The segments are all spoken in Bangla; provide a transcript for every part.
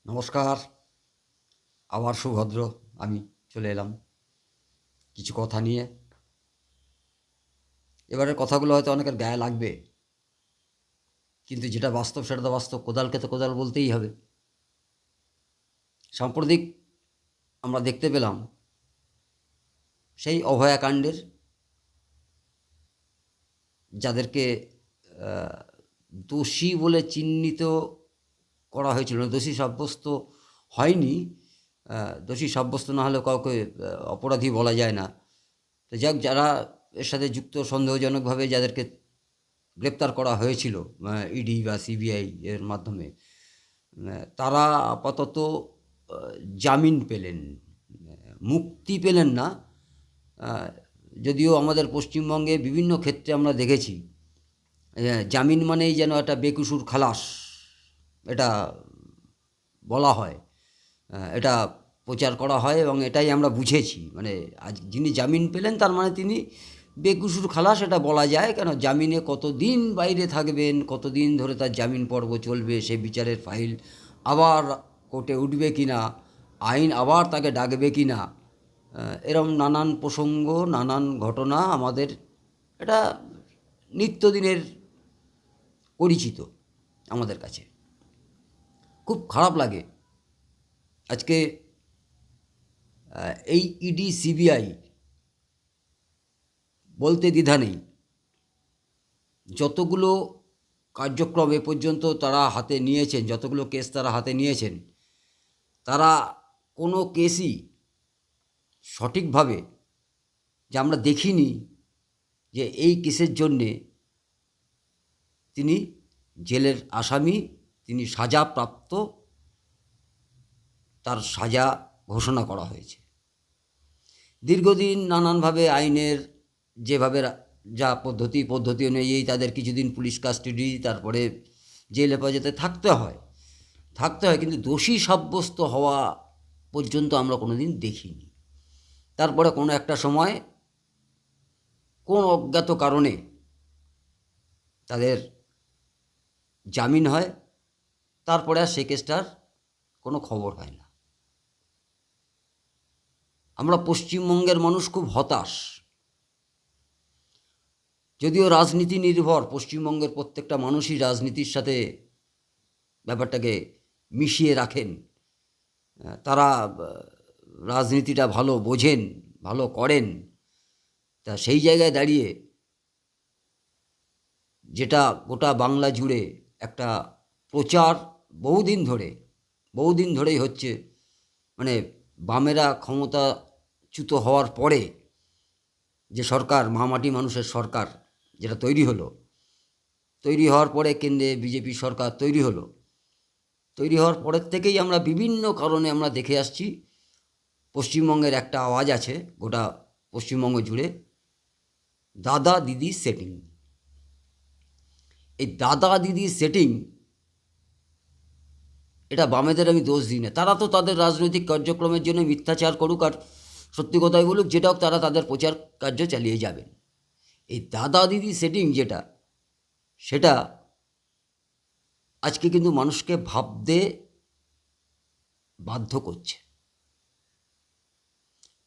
নমস্কার। আবার সুভদ্র আমি চলে এলাম কিছু কথা নিয়ে। এবারের কথাগুলো হয়তো অনেকের গায়ে লাগবে, কিন্তু যেটা বাস্তব সেটা তো বাস্তব। কোদালকে তো কোদাল বলতেই হবে। সাম্প্রতিক আমরা দেখতে পেলাম সেই অভয়াকাণ্ডের যাদেরকে আহ, দোষী বলে চিহ্নিত করা হয়েছিল, দোষী সাব্যস্ত হয়নি। দোষী সাব্যস্ত না হলে কাউকে অপরাধী বলা যায় না। তো যাক, যারা এর সাথে যুক্ত সন্দেহজনকভাবে যাদেরকে গ্রেপ্তার করা হয়েছিল ইডি বা সিবিআই এর মাধ্যমে, তারা আপাতত জামিন পেলেন, মুক্তি পেলেন না। আহ, যদিও আমাদের পশ্চিমবঙ্গে বিভিন্ন ক্ষেত্রে আমরা দেখেছি জামিন মানেই যেন একটা বেকসুর খালাস, এটা বলা হয়, এটা প্রচার করা হয় এবং এটাই আমরা বুঝেছি। মানে আজ যিনি জামিন পেলেন তার মানে তিনি বেকসুর খালাস, এটা বলা যায়। কেন, জামিনে কতদিন বাইরে থাকবেন, কতদিন ধরে তার জামিন পর্ব চলবে, সে বিচারের ফাইল আবার কোর্টে উঠবে কি না, আইন আবার তাকে ডাকবে কি না, এরম নানান প্রসঙ্গ, নানান ঘটনা আমাদের এটা নিত্যদিনের পরিচিত আমাদের কাছে। খুব খারাপ লাগে আজকে এই ইডি সিবিআই বলতে দ্বিধা নেই, যতগুলো কার্যক্রম এ পর্যন্ত তারা হাতে নিয়েছেন, যতগুলো কেস তারা হাতে নিয়েছেন, তারা কোনো কেসই সঠিকভাবে যে আমরা দেখিনি যে এই কেসের জন্যে তিনি জেলের আসামি, তিনি সাজাপ্রাপ্ত, তার সাজা ঘোষণা করা হয়েছে। দীর্ঘদিন নানানভাবে আইনের যেভাবে যা পদ্ধতি অনুযায়ী তাদের কিছুদিন পুলিশ কাস্টাডি, তারপরে জেল হেফাজতে থাকতে হয়, কিন্তু দোষী সাব্যস্ত হওয়া পর্যন্ত আমরা কোনো দিন দেখিনি। তারপরে কোনো একটা সময় কোন অজ্ঞাত কারণে তাদের জামিন হয়, তারপরে আর সে কেসটার কোনো খবর হয় না। আমরা পশ্চিমবঙ্গের মানুষ খুব হতাশ। যদিও রাজনীতি নির্ভর, পশ্চিমবঙ্গের প্রত্যেকটা মানুষই রাজনীতির সাথে ব্যাপারটাকে মিশিয়ে রাখেন। তারা রাজনীতিটা ভালো বোঝেন, ভালো করেন। তা সেই জায়গায় দাঁড়িয়ে যেটা গোটা বাংলা জুড়ে একটা প্রচার বহুদিন ধরেই হচ্ছে, মানে বামেরা ক্ষমতাচ্যুত হওয়ার পরে যে সরকার, মামাটি মানুষের সরকার যেটা তৈরি হওয়ার পরে কেন্দ্রে বিজেপি সরকার তৈরি হওয়ার পরের থেকেই আমরা বিভিন্ন কারণে আমরা দেখে আসছি পশ্চিমবঙ্গের একটা আওয়াজ আছে গোটা পশ্চিমবঙ্গ জুড়ে, দাদা দিদি সেটিং। এই দাদা দিদি সেটিং, এটা বামেদের আমি দোষ দিই না। তারা তো তাদের রাজনৈতিক কার্যক্রমের জন্য মিথ্যাচার করুক আর সত্যি কথাই বলুক, যেটা হোক, তারা তাদের প্রচার কার্য চালিয়ে যাবেন। এই দাদা দিদি সেটিং সেটা আজকে কিন্তু মানুষকে ভাবতে বাধ্য করছে।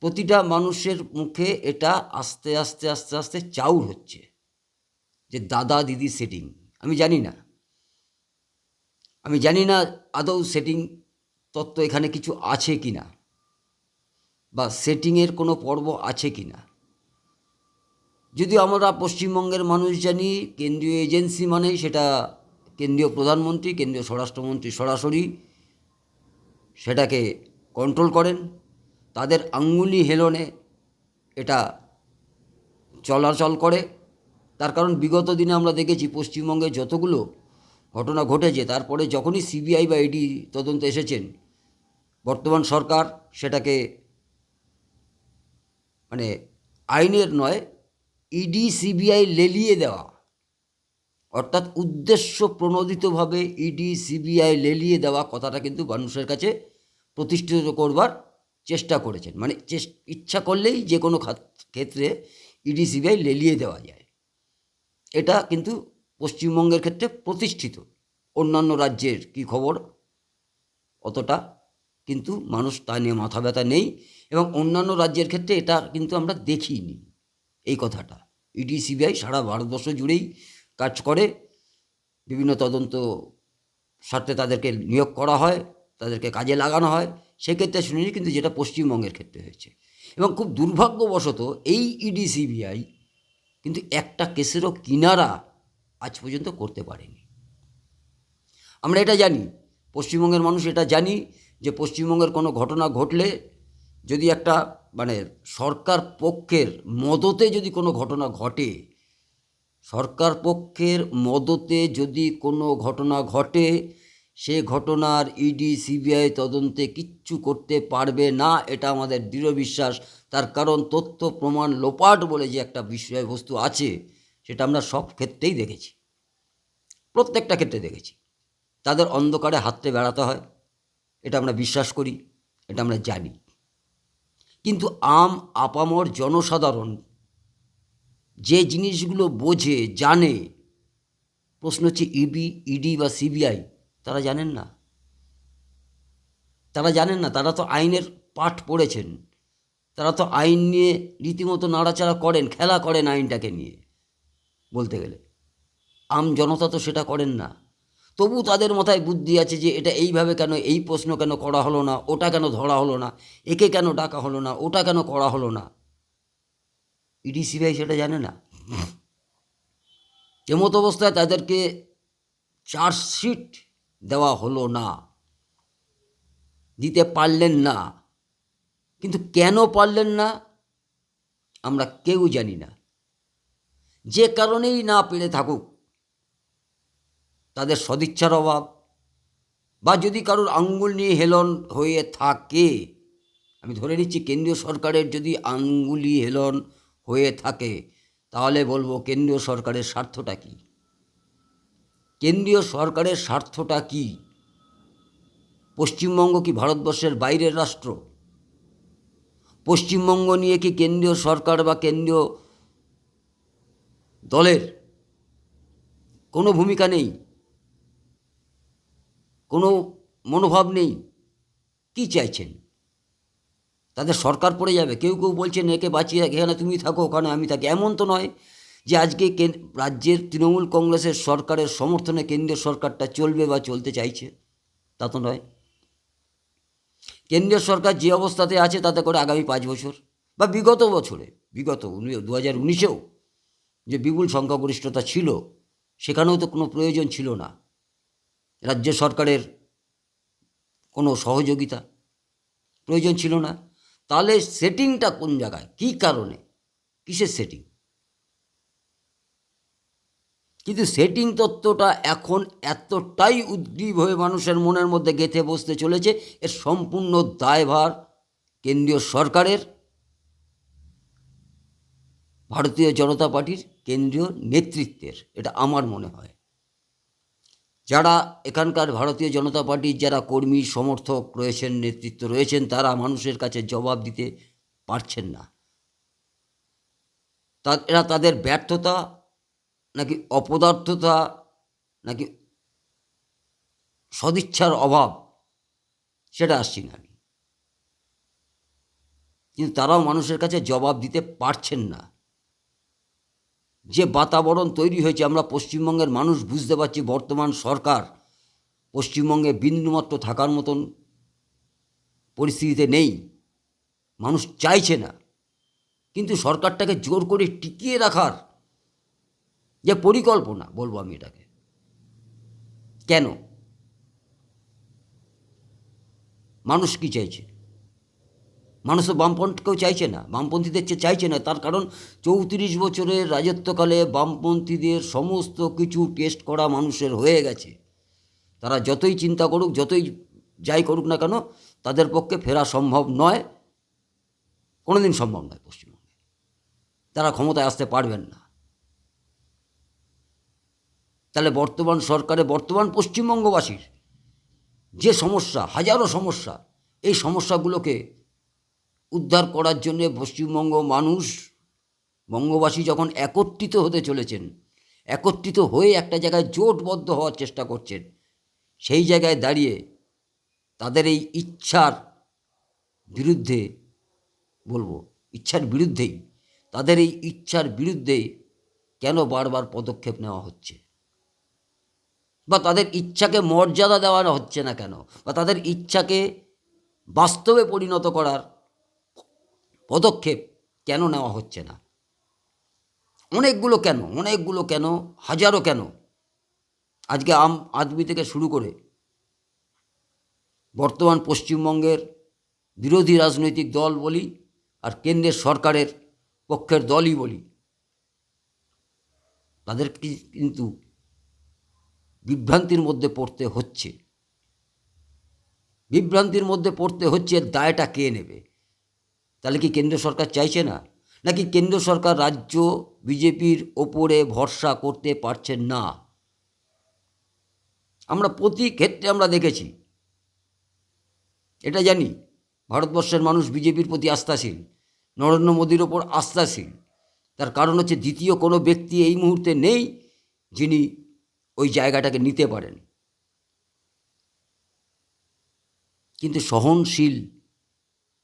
প্রতিটা মানুষের মুখে এটা আস্তে আস্তে আস্তে আস্তে চাউর হচ্ছে যে দাদা দিদি সেটিং। আমি জানি না আদৌ সেটিং তত্ত্ব এখানে কিছু আছে কি না, বা সেটিংয়ের কোনো পর্ব আছে কি না। যদিও আমরা পশ্চিমবঙ্গের মানুষ জানি, কেন্দ্রীয় এজেন্সি মানেই সেটা কেন্দ্রীয় প্রধানমন্ত্রী, কেন্দ্রীয় স্বরাষ্ট্রমন্ত্রী সরাসরি সেটাকে কন্ট্রোল করেন। তাদের আঙ্গুলি হেলনে এটা চলাচল করে। তার কারণ বিগত দিনে আমরা দেখেছি পশ্চিমবঙ্গে যতগুলো ঘটনা ঘটেছে, তারপরে যখনই সিবিআই বা ইডি তদন্ত এসেছেন, বর্তমান সরকার সেটাকে মানে আইনের নয়, ইডি সিবিআই লেলিয়ে দেওয়া, অর্থাৎ উদ্দেশ্য প্রণোদিতভাবে ইডি সিবিআই লেলিয়ে দেওয়া কথাটা কিন্তু মানুষের কাছে প্রতিষ্ঠিত করবার চেষ্টা করেছেন। মানে ইচ্ছা করলেই যে কোনো ক্ষেত্রে ইডি সিবিআই লেলিয়ে দেওয়া যায়, এটা কিন্তু পশ্চিমবঙ্গের ক্ষেত্রে প্রতিষ্ঠিত। অন্যান্য রাজ্যের কি খবর অতটা কিন্তু মানুষ তা নিয়ে মাথা ব্যথা নেই, এবং অন্যান্য রাজ্যের ক্ষেত্রে এটা কিন্তু আমরা দেখিনি এই কথাটা। ইডি সিবিআই সারা ভারতবর্ষ জুড়েই কাজ করে, বিভিন্ন তদন্ত স্বার্থে তাদেরকে নিয়োগ করা হয়, তাদেরকে কাজে লাগানো হয়, সেক্ষেত্রে শুনিনি, কিন্তু যেটা পশ্চিমবঙ্গের ক্ষেত্রে হয়েছে। এবং খুব দুর্ভাগ্যবশত এই ইডি সিবিআই কিন্তু একটা কেসেরও কিনারা আজ পর্যন্ত করতে পারেনি। আমরা এটা জানি, পশ্চিমবঙ্গের মানুষ এটা জানি, যে পশ্চিমবঙ্গের কোনো ঘটনা ঘটলে যদি একটা মানে সরকার পক্ষের মদতে যদি কোনো ঘটনা ঘটে, সরকার পক্ষের মদতে যদি কোনো ঘটনা ঘটে, সে ঘটনার ইডি সিবিআই তদন্তে কিচ্ছু করতে পারবে না, এটা আমাদের দৃঢ় বিশ্বাস। তার কারণ তথ্য প্রমাণ লোপাট বলে যে একটা বিষয়বস্তু আছে, সেটা আমরা সব ক্ষেত্রেই দেখেছি, প্রত্যেকটা ক্ষেত্রে দেখেছি। তাদের অন্ধকারে হাতড়ে বেড়াতে হয়, এটা আমরা বিশ্বাস করি, এটা আমরা জানি। কিন্তু আপামর জনসাধারণ যে জিনিসগুলো বোঝে, জানে, প্রশ্ন হচ্ছে ইডি বা সিবিআই তারা জানেন না। তারা তো আইনের পাঠ পড়েছেন, তারা তো আইন নিয়ে রীতিমতো নাড়াচাড়া করেন, খেলা করেন আইনটাকে নিয়ে বলতে গেলে। জনতা তো সেটা করেন না। তবু তাদের মাথায় বুদ্ধি আছে যে এটা এইভাবে কেন, এই প্রশ্ন কেন করা হলো না, ওটা কেন ধরা হলো না, একে কেন ডাকা হলো না, ওটা কেন করা হলো না। ইডি সিবিআই সেটা জানে না। এমত অবস্থায় তাদেরকে চার্জশিট দেওয়া হলো না, দিতে পারলেন না। কিন্তু কেন পারলেন না আমরা কেউ জানি না। যে কারণেই না পেরে থাকুক, তাদের সদিচ্ছার অভাব, বা যদি কারোর আঙ্গুল নিয়ে হেলন হয়ে থাকে, আমি ধরে নিচ্ছি কেন্দ্রীয় সরকারের যদি আঙ্গুলি হেলন হয়ে থাকে, তাহলে বলবো কেন্দ্রীয় সরকারের স্বার্থটা কী? কেন্দ্রীয় সরকারের স্বার্থটা কী? পশ্চিমবঙ্গ কি ভারতবর্ষের বাইরের রাষ্ট্র? পশ্চিমবঙ্গ নিয়ে কি কেন্দ্রীয় সরকার বা কেন্দ্রীয় দলের কোনো ভূমিকা নেই, কোনো মনোভাব নেই? কি চাইছেন? তাদের সরকার পড়ে যাবে? কেউ কেউ বলছেন একে বাঁচিয়ে এখানে তুমি থাকো, ওখানে আমি থাকি। এমন তো নয় যে আজকে রাজ্যের তৃণমূল কংগ্রেসের সরকারের সমর্থনে কেন্দ্রীয় সরকারটা চলবে বা চলতে চাইছে, তা তো নয়। কেন্দ্রীয় সরকার যে অবস্থাতে আছে, তাতে করে আগামী 5 বছর বা বিগত বছরে, বিগত 2019-এও যে বিপুল সংখ্যাগরিষ্ঠতা ছিল, সেখানেও তো কোনো প্রয়োজন ছিল না রাজ্য সরকারের কোনো সহযোগিতা, প্রয়োজন ছিল না। তাহলে সেটিংটা কোন জায়গায়, কী কারণে, কিসের সেটিং? কিন্তু সেটিং তত্ত্বটা এখন এতটাই উদ্গ্রীব হয়ে মানুষের মনের মধ্যে গেঁথে বসতে চলেছে, এর সম্পূর্ণ দায়ভার কেন্দ্রীয় সরকারের, ভারতীয় জনতা পার্টির কেন্দ্রীয় নেতৃত্বের, এটা আমার মনে হয়। যারা এখানকার ভারতীয় জনতা পার্টির যারা কর্মী সমর্থক রয়েছেন, নেতৃত্ব রয়েছেন, তারা মানুষের কাছে জবাব দিতে পারছেন না। এরা তাদের ব্যর্থতা নাকি অপদার্থতা নাকি সদিচ্ছার অভাব, সেটা আসছি না আমি, কিন্তু তারাও মানুষের কাছে জবাব দিতে পারছেন না। যে বাতাবরণ তৈরি হয়েছে, আমরা পশ্চিমবঙ্গের মানুষ বুঝতে পারছি বর্তমান সরকার পশ্চিমবঙ্গে বিন্দুমাত্র থাকার মতন পরিস্থিতিতে নেই, মানুষ চাইছে না। কিন্তু সরকারটাকে জোর করে টিকিয়ে রাখার যে পরিকল্পনা, বলবো আমি এটাকে, কেন? মানুষ কি চাইছে? মানুষ তো বামপন্থীকেও চাইছে না, বামপন্থীদের চাইছে না। তার কারণ 34 বছরের রাজত্বকালে বামপন্থীদের সমস্ত কিছু টেস্ট করা মানুষের হয়ে গেছে। তারা যতই চিন্তা করুক, যতই যাই করুক না কেন, তাদের পক্ষে ফেরা সম্ভব নয়, কোনোদিন সম্ভব নয়। পশ্চিমবঙ্গে তারা ক্ষমতায় আসতে পারবেন না। তাহলে বর্তমান সরকারে, বর্তমান পশ্চিমবঙ্গবাসীর যে সমস্যা, হাজারো সমস্যা, এই সমস্যাগুলোকে উদ্ধার করার জন্যে পশ্চিমবঙ্গ মানুষ, বঙ্গবাসী যখন একত্রিত হতে চলেছেন, একত্রিত হয়ে একটা জায়গায় জোটবদ্ধ হওয়ার চেষ্টা করছেন, সেই জায়গায় দাঁড়িয়ে তাদের এই ইচ্ছার বিরুদ্ধে বলবো, ইচ্ছার বিরুদ্ধেই, তাদের এই ইচ্ছার বিরুদ্ধে কেন বারবার পদক্ষেপ নেওয়া হচ্ছে, বা তাদের ইচ্ছাকে মর্যাদা দেওয়া হচ্ছে না কেন, বা তাদের ইচ্ছাকে বাস্তবে পরিণত করার পদক্ষেপ কেন নেওয়া হচ্ছে না? অনেকগুলো কেন, হাজারো কেন। আজকে আম আদমি থেকে শুরু করে বর্তমান পশ্চিমবঙ্গের বিরোধী রাজনৈতিক দল বলি আর কেন্দ্রের সরকারের পক্ষের দলই বলি, তাদের কিন্তু বিভ্রান্তির মধ্যে পড়তে হচ্ছে। বিভ্রান্তির মধ্যে পড়তে হচ্ছে, এর দায়টা কে নেবে? তাহলে কি কেন্দ্র সরকার চাইছে না, নাকি কেন্দ্র সরকার রাজ্য বিজেপির ওপরে ভরসা করতে পারছেন না? আমরা প্রতি ক্ষেত্রে আমরা দেখেছি, এটা জানি ভারতবর্ষের মানুষ বিজেপির প্রতি আস্থাশীল, নরেন্দ্র মোদীর ওপর আস্থাশীল। তার কারণ হচ্ছে দ্বিতীয় কোনো ব্যক্তি এই মুহূর্তে নেই যিনি ওই জায়গাটাকে নিতে পারেন। কিন্তু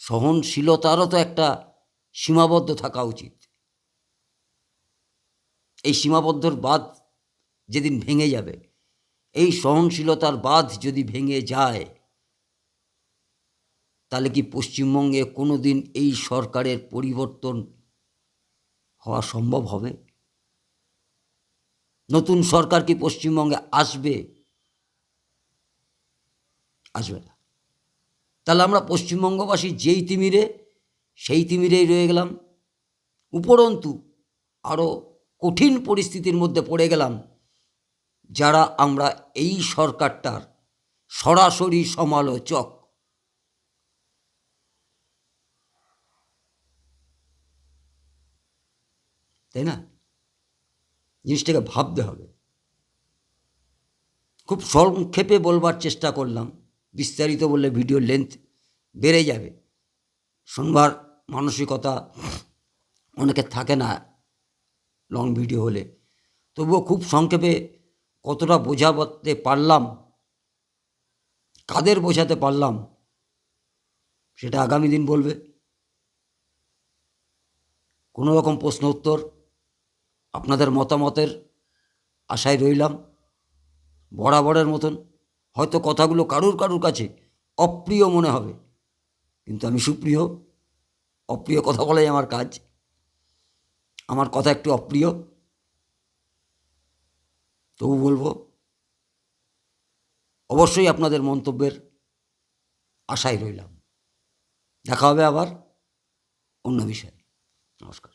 সহনশীলতারও তো একটা সীমাবদ্ধ থাকা উচিত। এই সীমাবদ্ধর বাঁধ যেদিন ভেঙে যাবে, এই সহনশীলতার বাঁধ যদি ভেঙে যায়, তাহলে কি পশ্চিমবঙ্গে কোনো দিন এই সরকারের পরিবর্তন হওয়া সম্ভব হবে? নতুন সরকার কি পশ্চিমবঙ্গে আসবে? আসবে না। তাহলে আমরা পশ্চিমবঙ্গবাসী যেই তিমিরে সেই তিমিরেই রয়ে গেলাম। উপরন্তু আরও কঠিন পরিস্থিতির মধ্যে পড়ে গেলাম, যারা আমরা এই সরকারটার সরাসরি সমালোচক। তাই না? জিনিসটাকে ভাবতে হবে। খুব সংক্ষেপে বলবার চেষ্টা করলাম, বিস্তারিত বললে ভিডিও লেন্থ বেড়ে যাবে। শুনবার মানসিকতা অনেকের থাকে না লং ভিডিও হলে, তবুও খুব সংক্ষেপে কতটা বোঝাতে পারলাম, কাদের বোঝাতে পারলাম, সেটা আগামী দিন বলবে। কোনো রকম প্রশ্ন উত্তর, আপনাদের মতামতের আশায় রইলাম বরাবরের মতন। হয়তো কথাগুলো কারুর কাছে অপ্রিয় মনে হবে, কিন্তু আমি সুপ্রিয়। অপ্রিয় কথা বলাই আমার কাজ। আমার কথা একটু অপ্রিয়, তবু বলবো, অবশ্যই আপনাদের মন্তব্যের আশায় রইলাম। দেখা হবে আবার অন্য বিষয়ে। নমস্কার।